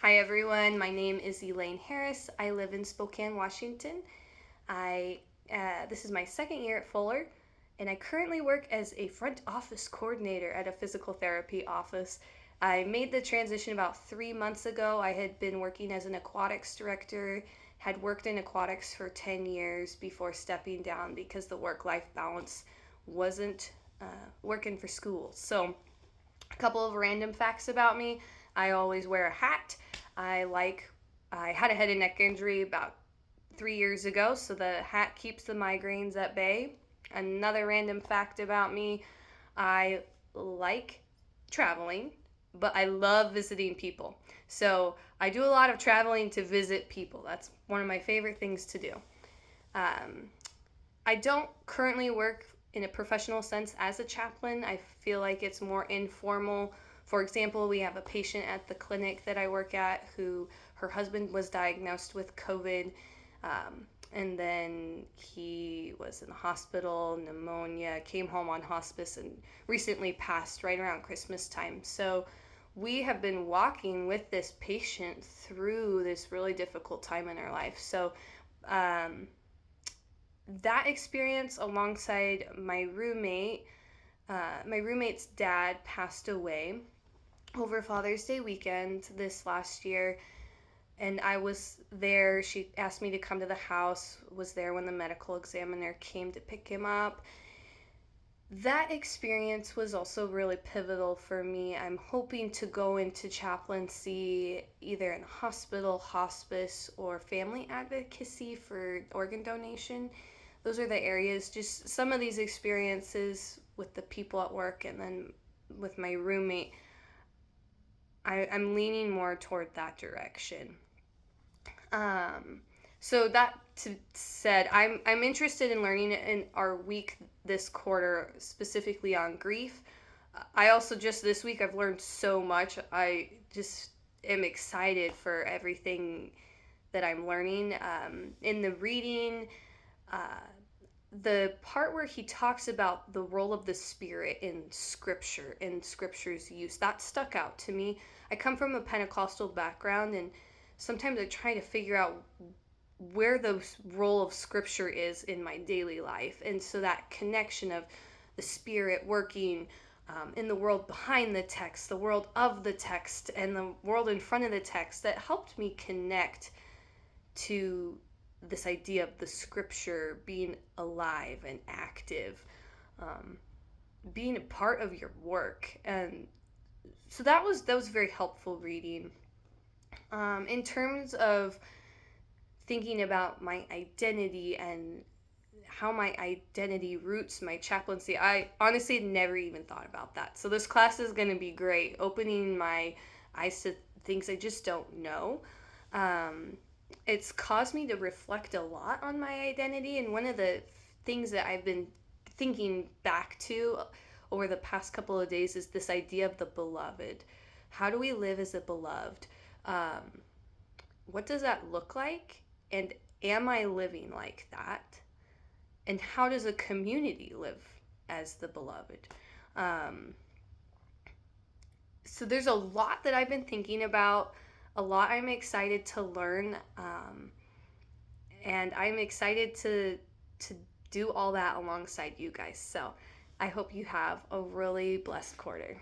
Hi everyone, my name is Elaine Harris. I live in Spokane, Washington. I This is my second year at Fuller, and I currently work as a front office coordinator at a physical therapy office. I made the transition about 3 months ago. I had been working as an aquatics director, had worked in aquatics for 10 years before stepping down because the work-life balance wasn't working for school. So a couple of random facts about me. I always wear a hat. I had a head and neck injury about 3 years ago, so the hat keeps the migraines at bay. Another random fact about me, I like traveling, but I love visiting people. So I do a lot of traveling to visit people. That's one of my favorite things to do. Um, I don't currently work in a professional sense as a chaplain. I feel like it's more informal. For example, we have a patient at the clinic that I work at who her husband was diagnosed with COVID. And then he was in the hospital, pneumonia, came home on hospice, and recently passed right around Christmas time. So we have been walking with this patient through this really difficult time in our life. So um, that experience alongside my roommate's dad passed away over Father's Day weekend this last year, and I was there. She asked me to come to the house, was there when the medical examiner came to pick him up. That experience was also really pivotal for me. I'm hoping to go into chaplaincy either in hospital, hospice, or family advocacy for organ donation. Those are the areas. Just some of these experiences with the people at work and then with my roommate, I'm leaning more toward that direction. Um, so that said, I'm interested in learning in our week this quarter specifically on grief. I also just this week I've learned so much. I just am excited for everything that I'm learning. In the reading, uh, the part where he talks about the role of the spirit in scripture, in scripture's use, that stuck out to me. I come from a Pentecostal background, and sometimes I try to figure out where the role of scripture is in my daily life. And so that connection of the spirit working in the world behind the text, the world of the text, and the world in front of the text, that helped me connect to this idea of the scripture being alive and active, um, being a part of your work. And so that was very helpful reading. In terms of thinking about my identity and how my identity roots my chaplaincy, I honestly never even thought about that. So this class is going to be great, opening my eyes to things I just don't know. Um, it's caused me to reflect a lot on my identity, and one of the things that I've been thinking back to over the past couple of days is this idea of the beloved. How do we live as a beloved? Um, what does that look like? And am I living like that? And how does a community live as the beloved? Um, so there's a lot that I've been thinking about, a lot I'm excited to learn, and I'm excited to do all that alongside you guys. So I hope you have a really blessed quarter.